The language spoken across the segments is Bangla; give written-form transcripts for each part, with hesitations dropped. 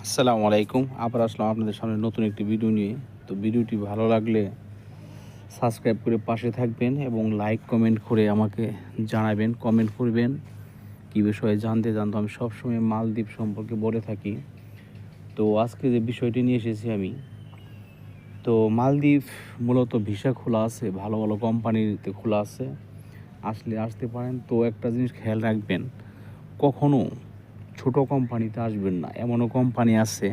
আসসালামু আলাইকুম। আবার আসলাম আপনাদের সামনে নতুন একটি ভিডিও নিয়ে। তো ভিডিওটি ভালো লাগলে সাবস্ক্রাইব করে পাশে থাকবেন এবং লাইক কমেন্ট করে আমাকে জানাবেন, কমেন্ট করবেন কী বিষয়ে জানতে আমি সবসময় মালদ্বীপ সম্পর্কে বলে থাকি। তো আজকে যে বিষয়টি নিয়ে এসেছি আমি, তো মালদ্বীপ মূলত ভিসা খোলা আছে, ভালো ভালো কোম্পানিতে খোলা আছে, আসতে পারেন। তো একটা জিনিস খেয়াল রাখবেন, কখনও ছোট কোম্পানিতে আসবেন না। এমনও কোম্পানি আছে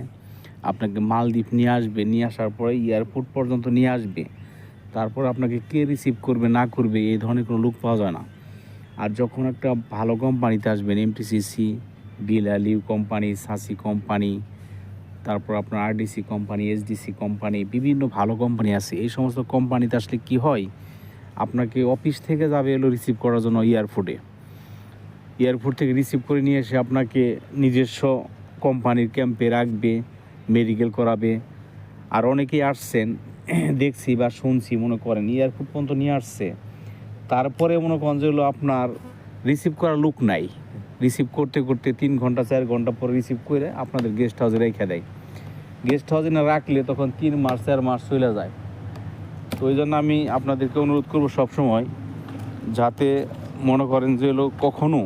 আপনাকে মালদ্বীপ নিয়ে আসবে, নিয়ে আসার পরে এয়ারপোর্ট পর্যন্ত নিয়ে আসবে, তারপর আপনাকে কে রিসিভ করবে না করবে এই ধরনের কোনো লোক পাওয়া যায় না। আর যখন একটা ভালো কোম্পানিতে আসবেন, এমটিসিসি, বিলালিউ কোম্পানি, সাসি কোম্পানি, তারপর আপনার আরডিসি কোম্পানি, এসডিসি কোম্পানি, বিভিন্ন ভালো কোম্পানি আছে। এই সমস্ত কোম্পানিতে আসলে কি হয়, আপনাকে অফিস থেকে যাবে এলো রিসিভ করার জন্য এয়ারপোর্ট থেকে রিসিভ করে নিয়ে এসে আপনাকে নিজস্ব কোম্পানির ক্যাম্পে রাখবে, মেডিকেল করাবে। আর অনেকেই আসছেন দেখছি বা শুনছি, মনে করেন এয়ারপোর্ট পর্যন্ত নিয়ে আসছে, তারপরে মনে করেন যে হলো আপনার রিসিভ করার লোক নাই। রিসিভ করতে করতে 3 ঘন্টা 4 ঘন্টা পরে রিসিভ করে আপনাদের গেস্ট হাউসে রেখে দেয়। গেস্ট হাউসে না রাখলে তখন 3 মাস 4 মাস চলে যায়। তো ওই জন্য আমি আপনাদেরকে অনুরোধ করবো সবসময়, যাতে মনে করেন যে হলো কখনও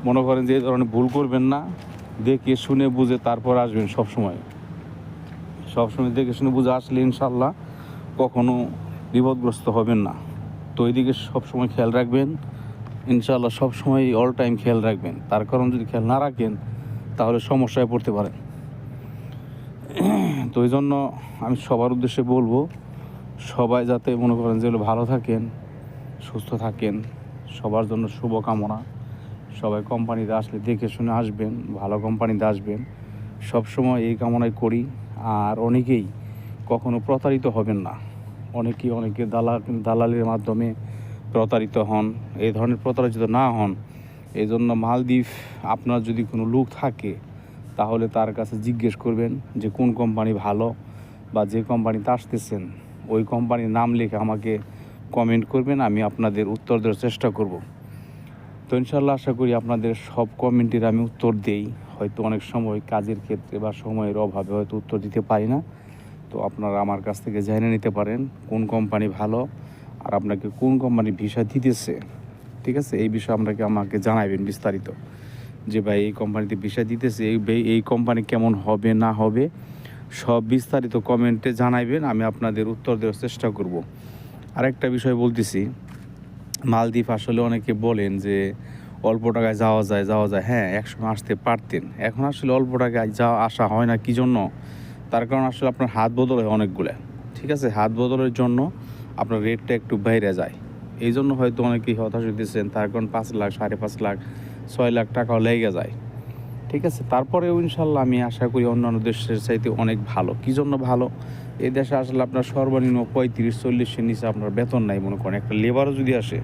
মনে করেন যে এই ধরনের ভুল করবেন না। দেখে শুনে বুঝে তারপর আসবেন। সবসময় দেখে শুনে বুঝে আসলে ইনশাল্লাহ কখনো বিপদগ্রস্ত হবেন না। তো এইদিকে সবসময় খেয়াল রাখবেন, ইনশাল্লাহ সবসময় অল টাইম খেয়াল রাখবেন। তার কারণ যদি খেয়াল না রাখেন তাহলে সমস্যায় পড়তে পারেন। তো এই জন্য আমি সবার উদ্দেশ্যে বলবো, সবাই যাতে মনে করেন যে ভালো থাকেন, সুস্থ থাকেন, সবার জন্য শুভকামনা। সবাই কোম্পানিতে আসলে দেখে শুনে আসবেন, ভালো কোম্পানিতে আসবেন, সবসময় এই কামনাই করি। আর অনেকেই কখনো প্রতারিত হবেন না। অনেকে দালালের মাধ্যমে প্রতারিত হন। এই ধরনের প্রতারিত না হন, এই জন্য মালদ্বীপ আপনার যদি কোনো লোক থাকে তাহলে তার কাছে জিজ্ঞেস করবেন যে কোন কোম্পানি ভালো, বা যে কোম্পানিতে আসতেছেন ওই কোম্পানির নাম লিখে আমাকে কমেন্ট করবেন, আমি আপনাদের উত্তর দেওয়ার চেষ্টা করব। তো ইনশাল্লাহ আশা করি আপনাদের সব কমেন্টের আমি উত্তর দেই। হয়তো অনেক সময় কাজের ক্ষেত্রে বা সময়ের অভাবে হয়তো উত্তর দিতে পারি না। তো আপনারা আমার কাছ থেকে জেনে নিতে পারেন কোন কোম্পানি ভালো আর আপনাকে কোন কোম্পানি ভিসা দিতেছে। ঠিক আছে, এই বিষয়ে আমাকে জানাবেন বিস্তারিত, যে ভাই এই কোম্পানিতে ভিসা দিতেছে, এই কোম্পানি কেমন হবে না হবে সব বিস্তারিত কমেন্টে জানাইবেন, আমি আপনাদের উত্তর দেওয়ার চেষ্টা করব। আরেকটা বিষয় বলতেছি, মালদ্বীপ আসলে অনেকে বলেন যে অল্প টাকায় যাওয়া যায়। হ্যাঁ, একসময় আসতে পারতেন, এখন আসলে অল্প টাকায় আসা হয় না। কী জন্য? তার কারণ আসলে আপনার হাত বদল হয় অনেকগুলো। ঠিক আছে, হাত বদলের জন্য আপনার রেটটা একটু বাইরে যায়। এই জন্য হয়তো অনেকেই হতাশ হইতেছেন। তার কারণ 5 লাখ, 5.5 লাখ, 6 লাখ টাকাও লেগে যায়। ঠিক আছে, তারপরেও ইনশাল্লাহ আমি আশা করি অন্যান্য দেশের চাইতে অনেক ভালো। কী জন্য ভালো? এই দেশে আসলে আপনার সর্বনিম্ন 35-40-এর নিচে আপনার বেতন নাই। মনে করেন একটা লেবারও যদি আসে,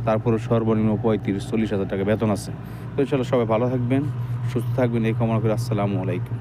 তারপরে সর্বনিম্ন 35-40 হাজার টাকা বেতন আছে। তো ইনশাল্লাহ সবাই ভালো থাকবেন, সুস্থ থাকবেন, এই কামনা করি। আসসালামু আলাইকুম।